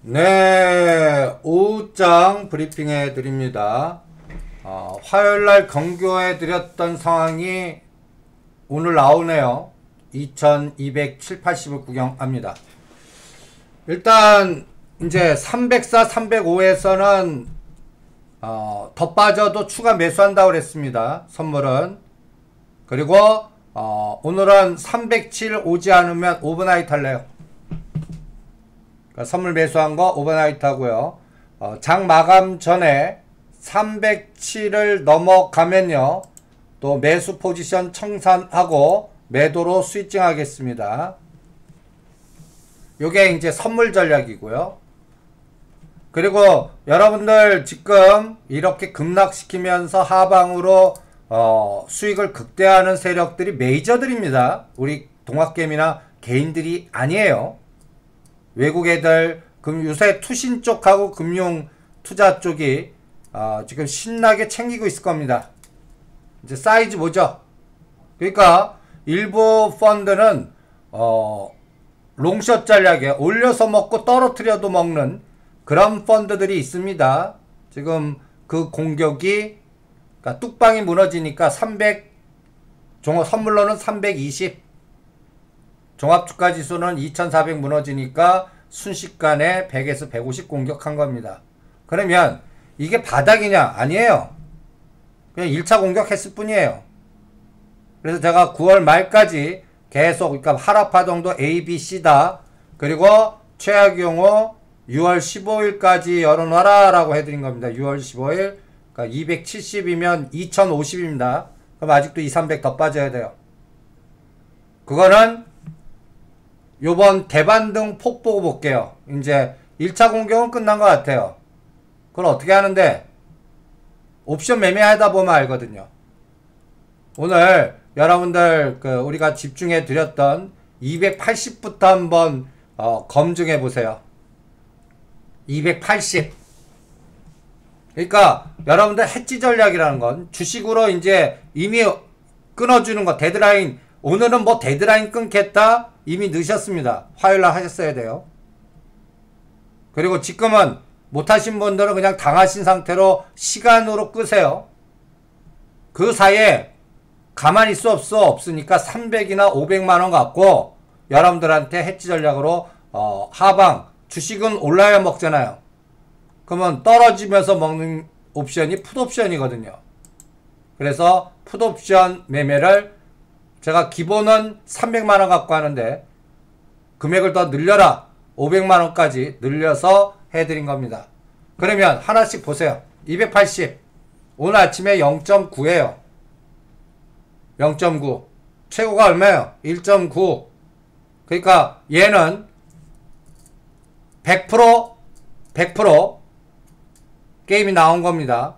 네, 오후장 브리핑해 드립니다. 화요일날 경고해 드렸던 상황이 오늘 나오네요. 2270-80을 구경합니다. 일단 이제 304, 305에서는 더 빠져도 추가 매수한다고 그랬습니다. 선물은. 그리고 오늘은 307 오지 않으면 오버나이트 할래요. 선물 매수한 거 오버나이트 하고요. 장 마감 전에 307을 넘어가면요. 또 매수 포지션 청산하고 매도로 스위칭 하겠습니다. 요게 이제 선물 전략이고요. 그리고 여러분들 지금 이렇게 급락시키면서 하방으로 수익을 극대화하는 세력들이 메이저들입니다. 우리 동학개미나 개인들이 아니에요. 외국 애들, 요새 투신 쪽하고 금융 투자 쪽이 지금 신나게 챙기고 있을 겁니다. 이제 사이즈 보죠. 그러니까 일부 펀드는 롱숏 전략에 올려서 먹고 떨어뜨려도 먹는 그런 펀드들이 있습니다. 지금 그 공격이 그러니까 뚝방이 무너지니까 300 선물로는 320 종합주가지수는 2400 무너지니까 순식간에 100에서 150 공격한 겁니다. 그러면 이게 바닥이냐? 아니에요. 그냥 1차 공격했을 뿐이에요. 그래서 제가 9월 말까지 계속 그러니까 하락파동도 A, B, C다. 그리고 최악의 경우 6월 15일까지 열어놔라 라고 해드린 겁니다. 6월 15일 그러니까 270이면 2050입니다. 그럼 아직도 2, 300 더 빠져야 돼요. 그거는 요번 대반등 폭 보고 볼게요. 이제 1차 공격은 끝난 것 같아요. 그걸 어떻게 하는데 옵션 매매하다 보면 알거든요. 오늘 여러분들 우리가 집중해 드렸던 280부터 한번 검증해 보세요. 280. 그러니까 여러분들 해지 전략이라는 건 주식으로 이제 이미 끊어주는 거 데드라인 오늘은 뭐 데드라인 끊겠다 이미 넣으셨습니다. 화요일날 하셨어야 돼요. 그리고 지금은 못하신 분들은 그냥 당하신 상태로 시간으로 끄세요. 그 사이에 가만히 있을 수 없으니까 300이나 500만원 갖고 여러분들한테 해지 전략으로 하방 주식은 올라야 먹잖아요. 그러면 떨어지면서 먹는 옵션이 풋옵션이거든요. 그래서 풋옵션 매매를 제가 기본은 300만원 갖고 하는데 금액을 더 늘려라 500만원까지 늘려서 해드린 겁니다. 그러면 하나씩 보세요. 280 오늘 아침에 0.9에요 0.9 최고가 얼마예요? 1.9 그러니까 얘는 100% 게임이 나온 겁니다.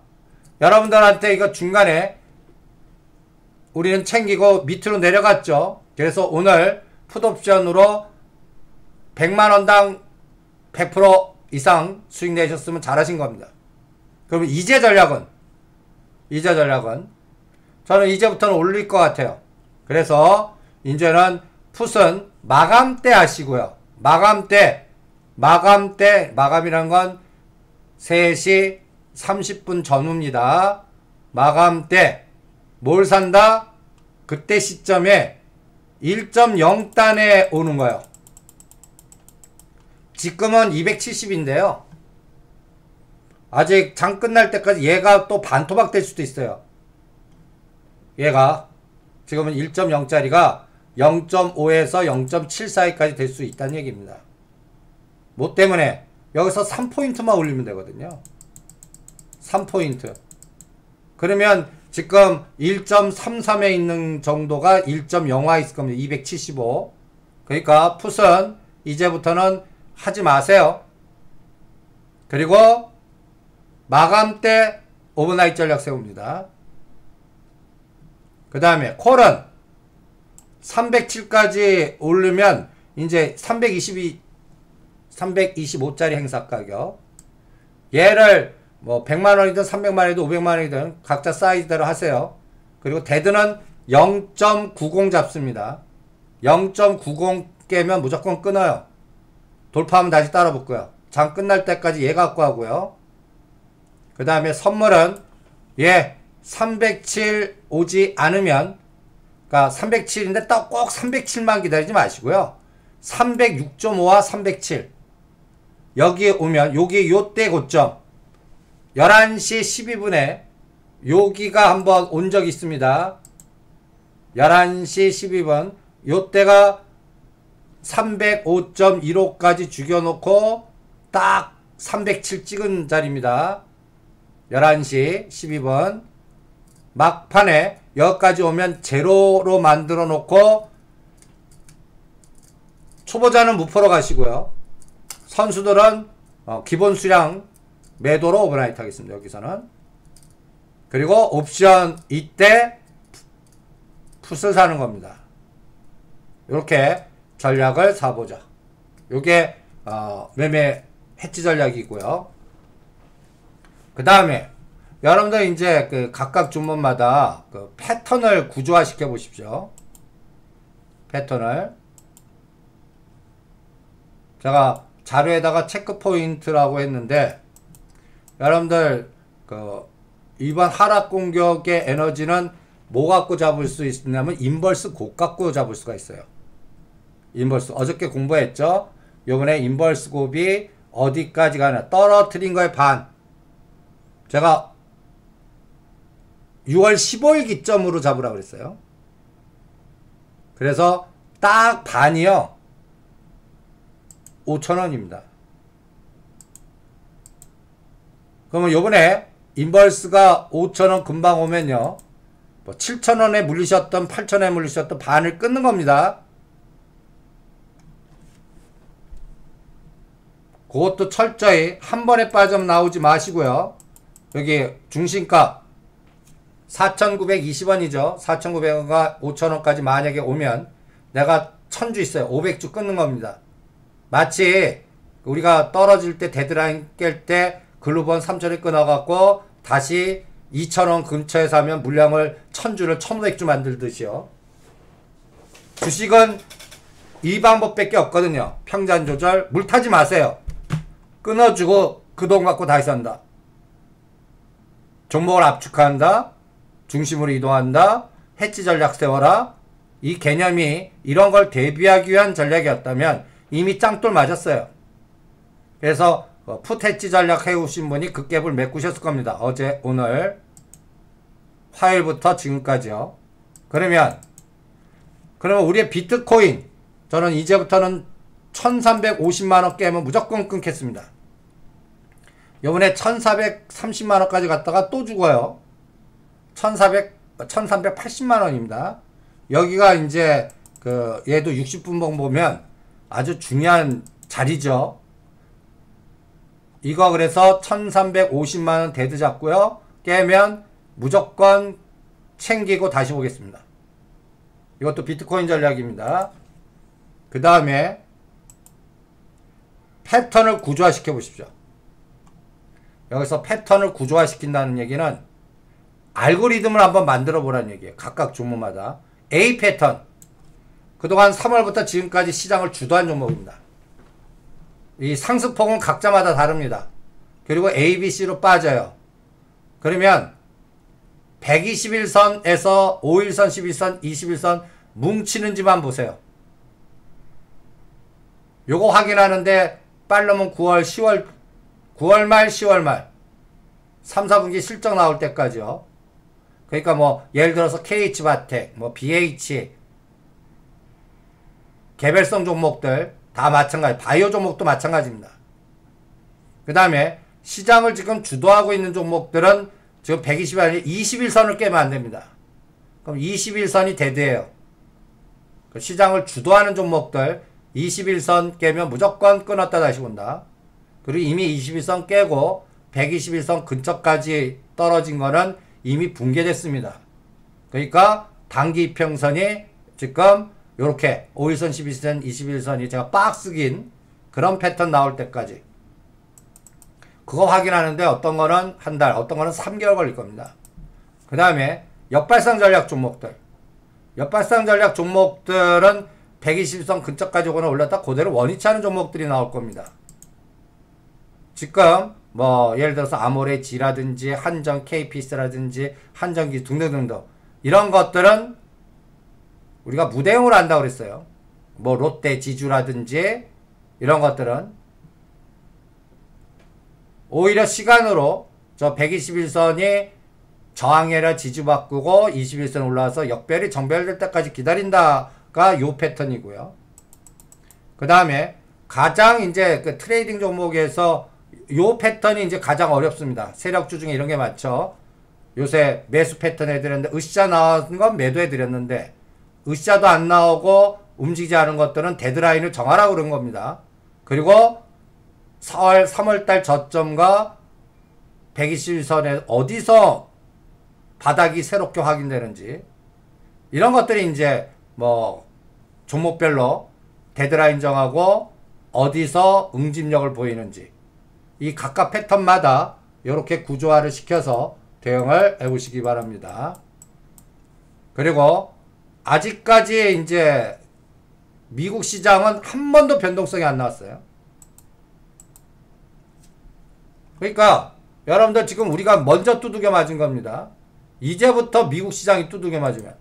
여러분들한테 이거 중간에 우리는 챙기고 밑으로 내려갔죠. 그래서 오늘 풋옵션으로 100만원당 100% 이상 수익 내셨으면 잘하신 겁니다. 그러면 이제 전략은 저는 이제부터는 올릴 것 같아요. 그래서 이제는 풋은 마감 때 하시고요. 마감이란 건 3시 30분 전후입니다. 마감 때 뭘 산다? 그때 시점에 1.0단에 오는 거예요. 지금은 270인데요. 아직 장 끝날 때까지 얘가 또 반토막 될 수도 있어요. 얘가 지금은 1.0짜리가 0.5에서 0.7 사이까지 될 수 있다는 얘기입니다. 뭐 때문에? 여기서 3포인트만 올리면 되거든요. 3포인트. 그러면 지금 1.33에 있는 정도가 1.0화 있을 겁니다. 275. 그러니까 풋은 이제부터는 하지 마세요. 그리고 마감 때 오버나이트 전략 세웁니다. 그 다음에 콜은 307까지 오르면 이제 325짜리 행사 가격 얘를 뭐 100만원이든 300만원이든 500만원이든 각자 사이즈대로 하세요. 그리고 데드는 0.90 잡습니다. 0.90 깨면 무조건 끊어요. 돌파하면 다시 따라 붙고요. 장 끝날 때까지 얘 갖고 하고요. 그 다음에 선물은 얘 307 오지 않으면, 그러니까 307인데 꼭 307만 기다리지 마시고요. 306.5와 307 여기에 오면 여기 요때 고점 11시 12분에 여기가 한번 온 적이 있습니다. 11시 12분 요때가 305.15까지 죽여놓고 딱 307 찍은 자리입니다. 11시 12분 막판에 여기까지 오면 제로로 만들어 놓고 초보자는 무포로 가시고요. 선수들은 기본 수량 매도로 오버나이트 하겠습니다. 여기서는. 그리고 옵션 이때 풋을 사는 겁니다. 이렇게 전략을 사보죠. 요게 매매 해치 전략이고요. 그 다음에 여러분들 이제 그 각각 종목마다 그 패턴을 구조화 시켜 보십시오. 패턴을 제가 자료에다가 체크 포인트라고 했는데, 여러분들 그 이번 하락 공격의 에너지는 뭐 갖고 잡을 수 있냐면 인버스 곱 갖고 잡을 수가 있어요. 인버스 어저께 공부했죠. 요번에 인버스 곱이 어디까지 가나 떨어뜨린 거의 반. 제가 6월 15일 기점으로 잡으라고 그랬어요. 그래서 딱 반이요 5,000원입니다. 그러면 요번에 인버스가 5,000원 금방 오면요, 뭐 7,000원에 물리셨던 8,000원에 물리셨던 반을 끊는 겁니다. 그것도 철저히 한 번에 빠져나오지 마시고요. 여기 중심가 4,920원이죠. 4,900원과 5,000원까지 만약에 오면 내가 1,000주 있어요. 500주 끊는 겁니다. 마치 우리가 떨어질 때 데드라인 깰 때 글루본 3,000원 끊어갖고 다시 2,000원 근처에 사면 물량을 1,000주를 1,500주 만들듯이요. 주식은 이 방법밖에 없거든요. 평단 조절, 물 타지 마세요. 끊어주고 그 돈 갖고 다시 산다. 종목을 압축한다. 중심으로 이동한다. 해치 전략 세워라. 이 개념이 이런 걸 대비하기 위한 전략이었다면 이미 짱돌 맞았어요. 그래서 풋 해치 전략 해오신 분이 그 갭을 메꾸셨을 겁니다. 어제, 오늘, 화요일부터 지금까지요. 그러면 우리의 비트코인, 저는 이제부터는 1350만원 깨면 무조건 끊겠습니다. 요번에 1430만원까지 갔다가 또 죽어요. 1380만원입니다. 여기가 이제 얘도 60분봉 보면 아주 중요한 자리죠. 이거 그래서 1350만원 데드 잡고요. 깨면 무조건 챙기고 다시 보겠습니다. 이것도 비트코인 전략입니다. 그 다음에 패턴을 구조화 시켜 보십시오. 여기서 패턴을 구조화 시킨다는 얘기는 알고리즘을 한번 만들어 보라는 얘기예요. 각각 종목마다. A 패턴. 그동안 3월부터 지금까지 시장을 주도한 종목입니다. 이 상승폭은 각자마다 다릅니다. 그리고 A, B, C로 빠져요. 그러면 121선에서 5일선, 11선, 21선 뭉치는지만 보세요. 요거 확인하는데 빠르면 9월, 10월, 9월 말, 10월 말 3, 4분기 실적 나올 때까지요. 그러니까 뭐 예를 들어서 KH바텍, 뭐 BH 개별성 종목들 다 마찬가지, 바이오 종목도 마찬가지입니다. 그 다음에 시장을 지금 주도하고 있는 종목들은 지금 120이 아니라 21선을 깨면 안 됩니다. 그럼 21선이 데드예요. 시장을 주도하는 종목들 21선 깨면 무조건 끊었다 다시 본다. 그리고 이미 21선 깨고 121선 근처까지 떨어진 거는 이미 붕괴됐습니다. 그러니까 단기 이평선이 지금 요렇게 5일선, 11선, 21선이 제가 박스긴 그런 패턴 나올 때까지 그거 확인하는데 어떤 거는 한 달, 어떤 거는 3개월 걸릴 겁니다. 그 다음에 역발상 전략 종목들. 역발상 전략 종목들은 120선 근처까지 오거나 올랐다 그대로 원위치 하는 종목들이 나올 겁니다. 지금 뭐 예를 들어서 아모레지라든지 한전 KPS라든지 한전기 등등등등 이런 것들은 우리가 무대응으로 한다고 그랬어요. 뭐 롯데 지주라든지 이런 것들은 오히려 시간으로 저 121선이 저항해라 지지 바꾸고 21선 올라와서 역별이 정별될 때까지 기다린다가 요 패턴이고요. 그 다음에 가장 이제 그 트레이딩 종목에서 요 패턴이 이제 가장 어렵습니다. 세력주 중에 이런 게 많죠. 요새 매수 패턴 해드렸는데 으쌰 나온 건 매도해드렸는데 으쌰도 안 나오고 움직이지 않은 것들은 데드라인을 정하라고 그런 겁니다. 그리고 3월달 저점과 121선에 어디서 바닥이 새롭게 확인되는지 이런 것들이 이제 뭐 종목별로 데드라인 정하고 어디서 응집력을 보이는지 이 각각 패턴마다 이렇게 구조화를 시켜서 대응을 해보시기 바랍니다. 그리고 아직까지 이제 미국 시장은 한 번도 변동성이 안 나왔어요. 그러니까 여러분들 지금 우리가 먼저 두들겨 맞은 겁니다. 이제부터 미국 시장이 두들겨 맞으면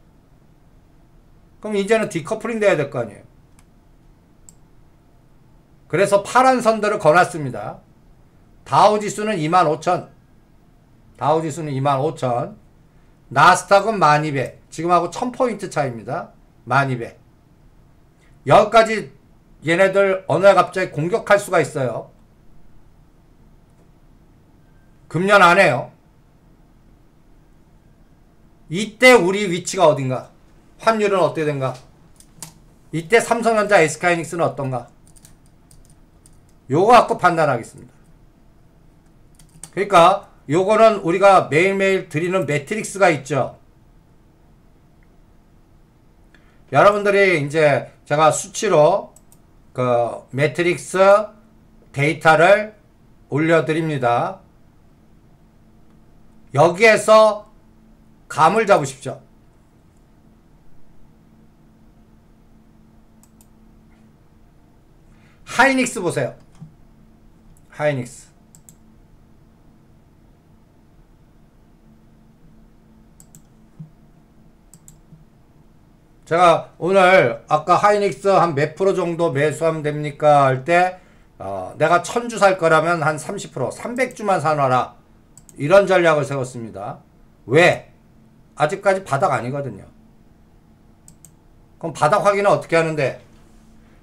그럼 이제는 디커플링 돼야 될 거 아니에요. 그래서 파란 선들을 거놨습니다. 다우지수는 25,000 다우지수는 25,000 나스닥은 1200 지금하고 1000포인트 차이입니다. 1200 여기까지 얘네들 어느 날 갑자기 공격할 수가 있어요. 금년 안에요. 이때 우리 위치가 어딘가? 환율은 어떻게 된가? 이때 삼성전자 SK하이닉스는 어떤가? 요거 갖고 판단하겠습니다. 그러니까 요거는 우리가 매일매일 드리는 매트릭스가 있죠. 여러분들이 이제 제가 수치로 그 매트릭스 데이터를 올려드립니다. 여기에서 감을 잡으십시오. 하이닉스 보세요. 하이닉스. 제가 오늘 아까 하이닉스 한 몇 프로 정도 매수하면 됩니까? 할 때 내가 1000주 살 거라면 한 30% 300주만 사놔라. 이런 전략을 세웠습니다. 왜? 아직까지 바닥 아니거든요. 그럼 바닥 확인은 어떻게 하는데?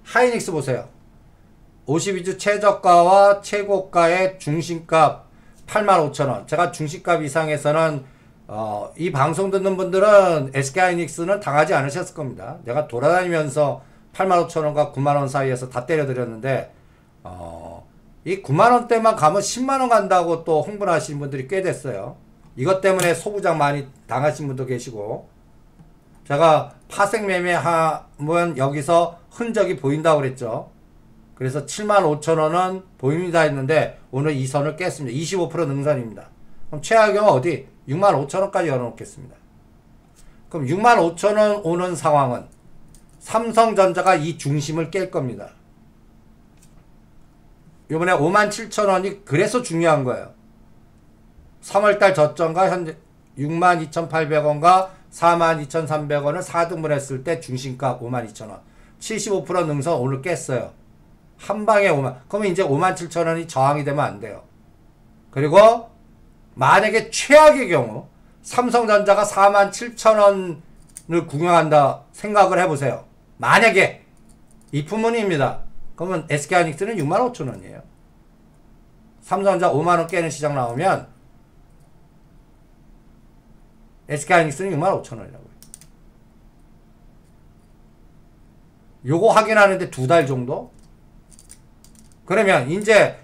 하이닉스 보세요. 52주 최저가와 최고가의 중심값 85,000원. 제가 중심값 이상에서는 이 방송 듣는 분들은 SK하이닉스는 당하지 않으셨을 겁니다. 내가 돌아다니면서 85,000원과 90,000원 사이에서 다 때려드렸는데 이 90,000원대만 가면 10만원 간다고 또 홍보를 하시는 분들이 꽤 됐어요. 이것 때문에 소부장 많이 당하신 분도 계시고 제가 파생 매매하면 여기서 흔적이 보인다고 그랬죠. 그래서 75,000원은 보입니다 했는데 오늘 이 선을 깼습니다. 25% 능선입니다. 그럼 최하경은 어디? 65,000원까지 열어놓겠습니다. 그럼 65,000원 오는 상황은 삼성전자가 이 중심을 깰 겁니다. 이번에 57,000원이 그래서 중요한 거예요. 3월달 저점과 현재 62,800원과 42,300원을 4등분 했을 때 중심가 52,000원 75% 능선 오늘 깼어요. 한방에 5만 그러면 이제 57,000원이 저항이 되면 안 돼요. 그리고 만약에 최악의 경우 삼성전자가 47,000원을 구경한다 생각을 해보세요. 만약에 이 부문입니다. 그러면 SK하이닉스는 65,000원이에요. 삼성전자 5만원 깨는 시장 나오면 SK하이닉스는 65,000원이라고요. 요거 확인하는데 2달 정도? 그러면 이제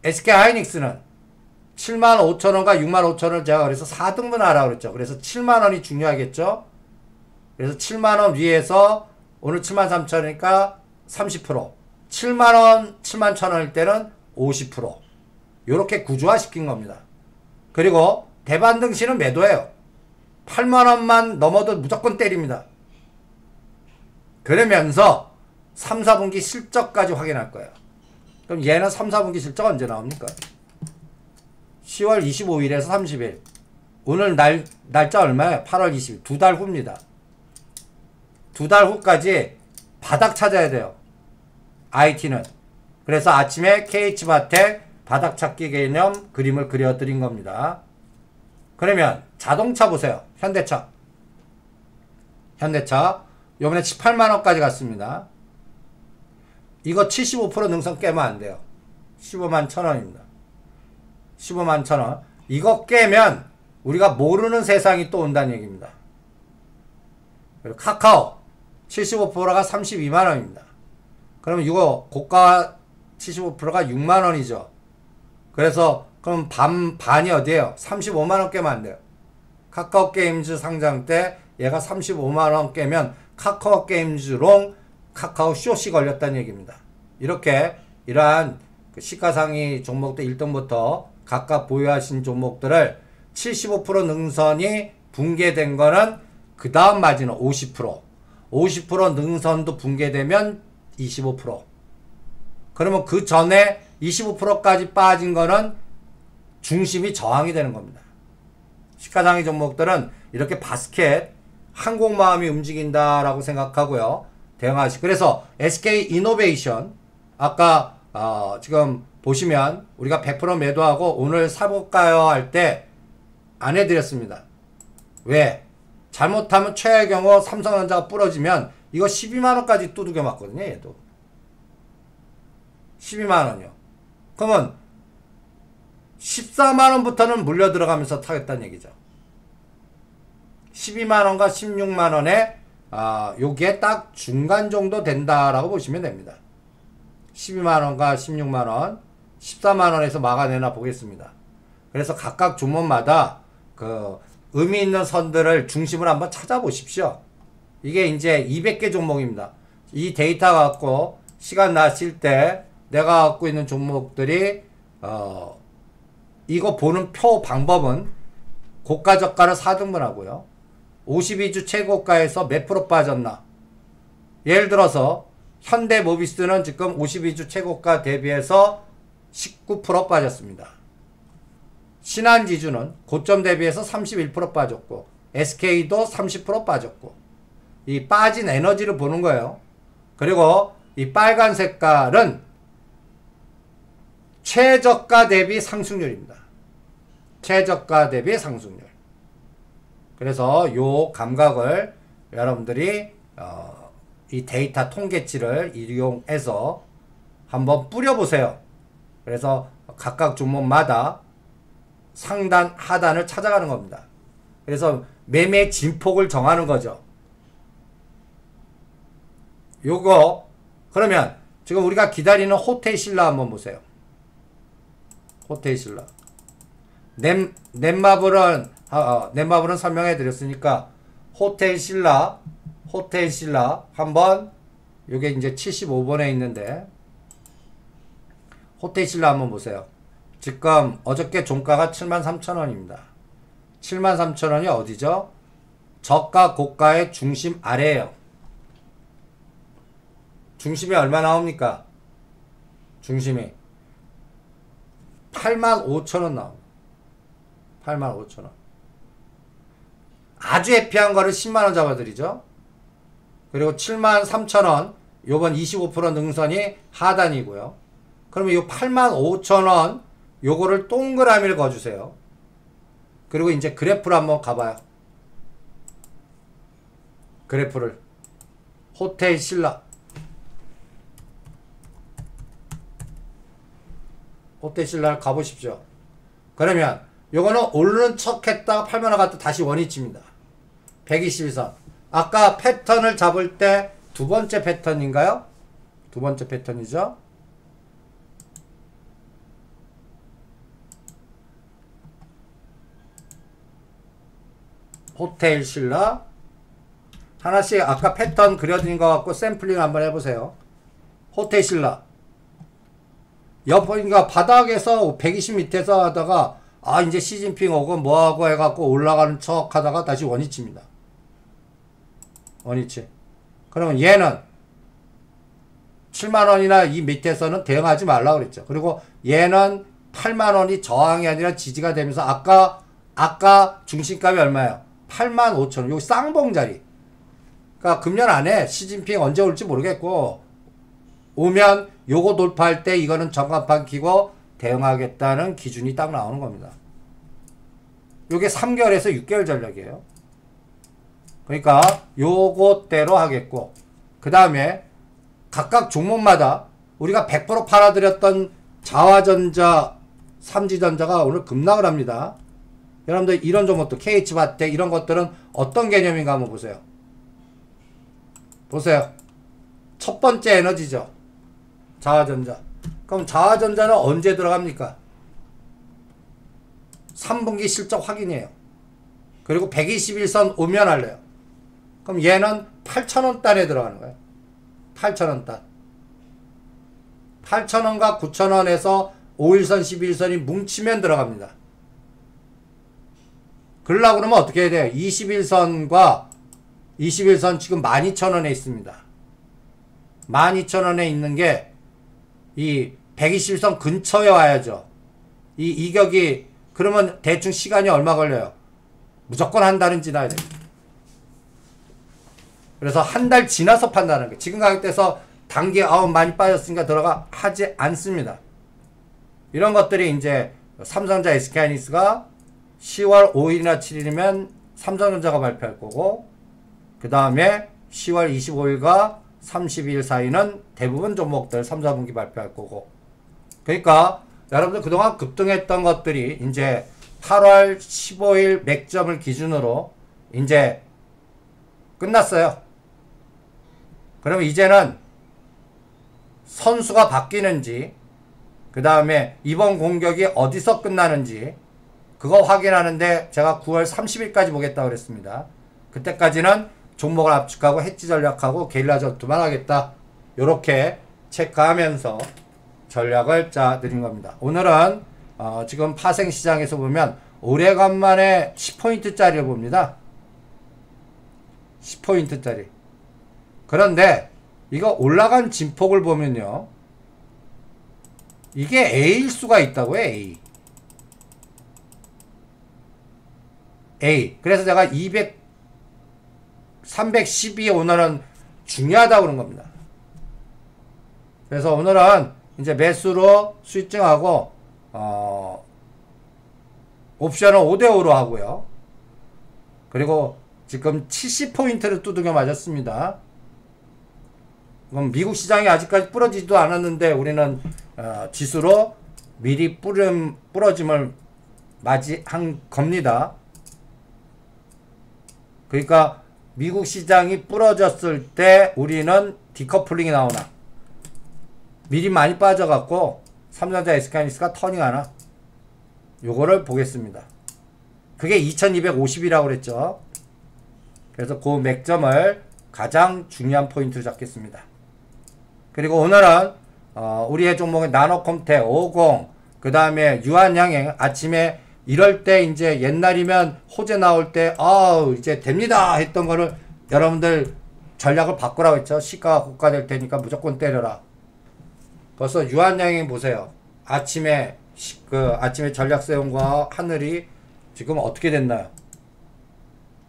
SK하이닉스는 75,000원과 65,000원을 제가 그래서 4등분 하라고 그랬죠. 그래서 7만원이 중요하겠죠. 그래서 7만원 위에서 오늘 73,000원이니까 30% 7만원 71,000원일 때는 50% 요렇게 구조화 시킨 겁니다. 그리고 대반등시는 매도예요. 8만원만 넘어도 무조건 때립니다. 그러면서 3, 4분기 실적까지 확인할 거예요. 그럼 얘는 3, 4분기 실적 언제 나옵니까? 10월 25일에서 30일. 오늘 날짜 얼마예요? 8월 20일. 2달 후입니다. 2달 후까지 바닥 찾아야 돼요. IT는. 그래서 아침에 KH바텍 바닥 찾기 개념 그림을 그려드린 겁니다. 그러면 자동차 보세요. 현대차. 요번에 18만원까지 갔습니다. 이거 75% 능선 깨면 안 돼요. 15만 1천원입니다. 15만 1천원. 이거 깨면 우리가 모르는 세상이 또 온다는 얘기입니다. 그리고 카카오 75%가 32만원입니다. 그러면 이거 고가 75%가 6만원이죠. 그래서 그럼 반이 어디에요? 35만원 깨면 안 돼요. 카카오 게임즈 상장 때 얘가 35만원 깨면 카카오 게임즈롱 카카오 쇼시 걸렸다는 얘기입니다. 이렇게 이러한 시가상위 종목들 1등부터 각각 보유하신 종목들을 75% 능선이 붕괴된 거는 그 다음 마진은 50%. 50% 능선도 붕괴되면 25%. 그러면 그 전에 25%까지 빠진 거는 중심이 저항이 되는 겁니다. 시가상위 종목들은 이렇게 바스켓 항공마음이 움직인다라고 생각하고요. 대응하시. 그래서 SK이노베이션 아까 지금 보시면 우리가 100% 매도하고 오늘 사볼까요 할 때 안 해드렸습니다. 왜? 잘못하면 최악의 경우 삼성전자가 부러지면 이거 12만원까지 두들겨 맞거든요. 얘도 12만원이요. 그러면 14만원부터는 물려 들어가면서 타겠다는 얘기죠. 12만원과 16만원에 요게 딱 중간 정도 된다라고 보시면 됩니다. 12만원과 16만원 14만원에서 막아내나 보겠습니다. 그래서 각각 종목마다 그 의미 있는 선들을 중심으로 한번 찾아보십시오. 이게 이제 200개 종목입니다. 이 데이터 갖고 시간 나실 때 내가 갖고 있는 종목들이 이거 보는 표 방법은 고가 저가를 4등분 하고요. 52주 최고가에서 몇 프로 빠졌나? 예를 들어서 현대모비스는 지금 52주 최고가 대비해서 19% 빠졌습니다. 신한지주는 고점 대비해서 31% 빠졌고 SK도 30% 빠졌고 이 빠진 에너지를 보는 거예요. 그리고 이 빨간 색깔은 최저가 대비 상승률입니다. 최저가 대비 상승률. 그래서 요 감각을 여러분들이 이 데이터 통계치를 이용해서 한번 뿌려보세요. 그래서 각각 종목마다 상단, 하단을 찾아가는 겁니다. 그래서 매매 진폭을 정하는 거죠. 요거 그러면 지금 우리가 기다리는 호텔신라 한번 보세요. 호텔신라 넷마블은 설명해 드렸으니까 호텔신라 한번 요게 이제 75번에 있는데 호텔신라 한번 보세요. 지금 어저께 종가가 73,000원입니다. 73,000원이 어디죠? 저가 고가의 중심 아래에요. 중심이 얼마 나옵니까? 중심이 85,000원 나옵니다. 85,000원. 아주 해피한 거를 10만원 잡아드리죠. 그리고 73,000원 요번 25% 능선이 하단이고요. 그러면 요 85,000원 요거를 동그라미를 그어주세요. 그리고 이제 그래프를 한번 가봐요. 그래프를 호텔신라 호텔신라를 가보십시오. 그러면 요거는 오르는 척 했다가 8만원 갔다 다시 원위치입니다. 122선. 아까 패턴을 잡을 때 두 번째 패턴인가요? 두 번째 패턴이죠. 호텔신라 하나씩 아까 패턴 그려드린 것 같고 샘플링 한번 해보세요. 호텔신라 옆보니까 바닥에서 120 밑에서 하다가 이제 시진핑 오고 뭐하고 해갖고 올라가는 척 하다가 다시 원위치입니다. 원위치. 그러면 얘는 7만원이나 이 밑에서는 대응하지 말라 그랬죠. 그리고 얘는 8만원이 저항이 아니라 지지가 되면서 아까 중심값이 얼마예요? 85,000원. 여기 쌍봉자리. 그러니까 금년 안에 시진핑 언제 올지 모르겠고, 오면 요거 돌파할 때 이거는 전간판 키고 대응하겠다는 기준이 딱 나오는 겁니다. 요게 3개월에서 6개월 전략이에요. 그러니까 요것대로 하겠고, 그 다음에 각각 종목마다 우리가 100% 팔아드렸던 자화전자, 삼지전자가 오늘 급락을 합니다. 여러분들 이런 종목도 KH바텍 이런 것들은 어떤 개념인가 한번 보세요. 보세요. 첫 번째 에너지죠. 자화전자. 그럼 자화전자는 언제 들어갑니까? 3분기 실적 확인이에요. 그리고 121선 오면 할래요. 그럼 얘는 8,000원단에 들어가는 거예요. 8,000원단. 8,000원과 9,000원에서 5일선, 11선이 뭉치면 들어갑니다. 그러려고 그러면 어떻게 해야 돼요? 21선과 21선 지금 12,000원에 있습니다. 12,000원에 있는 게 이 121선 근처에 와야죠. 이 이격이 그러면 대충 시간이 얼마 걸려요? 무조건 한 달은 지나야 됩니다. 그래서 한 달 지나서 판단하는 거예요. 지금 가격대에서 단기 많이 빠졌으니까 들어가 하지 않습니다. 이런 것들이 이제 삼성전자 SK하이닉스가 10월 5일이나 7일이면 삼성전자가 발표할 거고, 그 다음에 10월 25일과 30일 사이는 대부분 종목들 3, 4분기 발표할 거고. 그러니까 여러분들 그동안 급등했던 것들이 이제 8월 15일 맥점을 기준으로 이제 끝났어요. 그러면 이제는 선수가 바뀌는지, 그 다음에 이번 공격이 어디서 끝나는지 그거 확인하는데 제가 9월 30일까지 보겠다고 그랬습니다. 그때까지는 종목을 압축하고 해지 전략하고 게릴라 전투만 하겠다. 요렇게 체크하면서 전략을 짜드린 겁니다. 오늘은 지금 파생시장에서 보면 오래간만에 10포인트짜리를 봅니다. 10포인트짜리. 그런데 이거 올라간 진폭을 보면요, 이게 A일 수가 있다고요. A. 그래서 제가 312 오늘은 중요하다고 그런 겁니다. 그래서 오늘은 이제 매수로 수익증하고 옵션은 5대5로 하고요. 그리고 지금 70포인트를 두들겨 맞았습니다. 그럼 미국 시장이 아직까지 부러지지도 않았는데 우리는 지수로 미리 부러짐을 맞이한 겁니다. 그러니까 미국 시장이 부러졌을 때 우리는 디커플링이 나오나, 미리 많이 빠져갖고 삼성전자 SK하이닉스가 터닝하나, 요거를 보겠습니다. 그게 2250이라고 그랬죠. 그래서 그 맥점을 가장 중요한 포인트로 잡겠습니다. 그리고 오늘은 우리의 종목인 나노컴텍 50, 그 다음에 유한양행, 아침에 이럴 때 이제 옛날이면 호재 나올 때 이제 됩니다 했던 거를 여러분들 전략을 바꾸라고 했죠. 시가가 고가될 테니까 무조건 때려라. 벌써 유한양행 보세요. 아침에 아침에 전략 세운 거 하늘이 지금 어떻게 됐나요?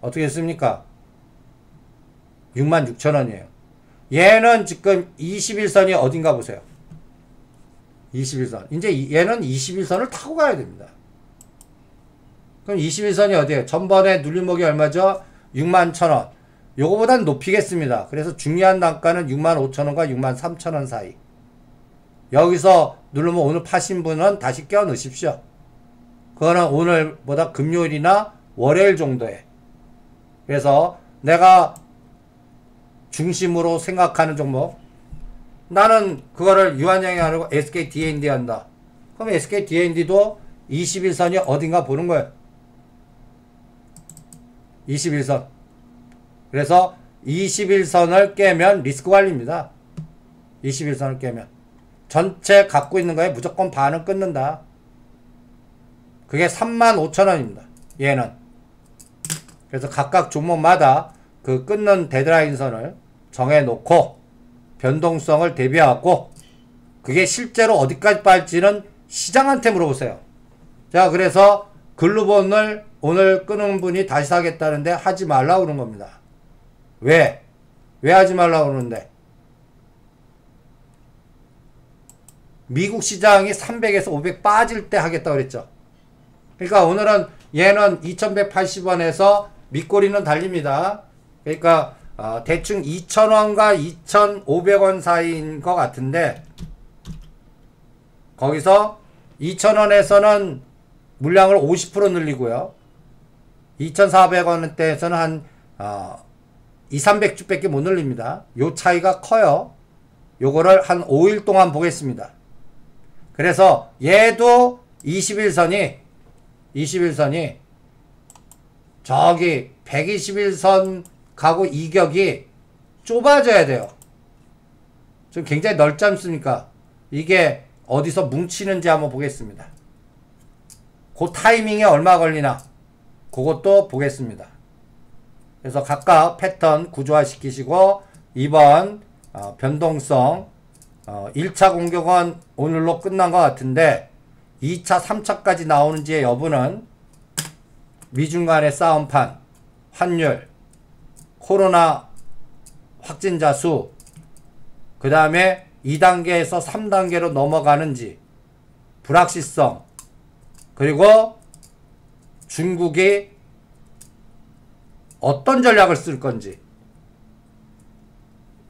어떻게 됐습니까? 66,000원이에요. 얘는 지금 21선이 어딘가 보세요. 21선. 이제 얘는 21선을 타고 가야 됩니다. 그럼 21선이 어디에요? 전번에 눌림목이 얼마죠? 61,000원. 요거보단 높이겠습니다. 그래서 중요한 단가는 65,000원과 63,000원 사이. 여기서 누르면 오늘 파신 분은 다시 껴 넣으십시오. 그거는 오늘보다 금요일이나 월요일 정도에. 그래서 내가 중심으로 생각하는 종목, 나는 그거를 유한양행 하고 SK D&D 한다. 그럼 SK D&D도 21선이 어딘가 보는 거예요. 21선. 그래서 21선을 깨면 리스크 관리입니다. 21선을 깨면. 전체 갖고 있는 거에 무조건 반은 끊는다. 그게 35,000원입니다. 얘는. 그래서 각각 종목마다 그 끊는 데드라인 선을 정해놓고 변동성을 대비하고 그게 실제로 어디까지 빠질지는 시장한테 물어보세요. 자, 그래서 글루본을 오늘 끊은 분이 다시 사겠다는데 하지 말라고 그러는 겁니다. 왜? 왜 하지 말라고 그러는데? 미국 시장이 300에서 500 빠질 때 하겠다고 그랬죠. 그러니까 오늘은 얘는 2180원에서 밑꼬리는 달립니다. 그러니까 대충 2000원과 2500원 사이인 것 같은데 거기서 2000원에서는 물량을 50% 늘리고요. 2400원대에서는 한 200~300주 밖에 못 늘립니다. 요 차이가 커요. 요거를 한 5일 동안 보겠습니다. 그래서 얘도 21선이 저기 121선 가고 이격이 좁아져야 돼요. 지금 굉장히 넓지 않습니까? 이게 어디서 뭉치는지 한번 보겠습니다. 그 타이밍에 얼마 걸리나 그것도 보겠습니다. 그래서 각각 패턴 구조화 시키시고 2번 변동성 1차 공격은 오늘로 끝난 것 같은데 2차 3차까지 나오는지의 여부는 미중 간의 싸움판, 환율, 코로나 확진자 수, 그 다음에 2단계에서 3단계로 넘어가는지, 불확실성, 그리고 중국이 어떤 전략을 쓸 건지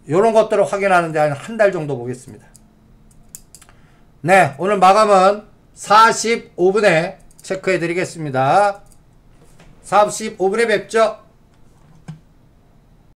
이런 것들을 확인하는데 한 달 정도 보겠습니다. 네, 오늘 마감은 45분에 체크해 드리겠습니다. 45분에 뵙죠.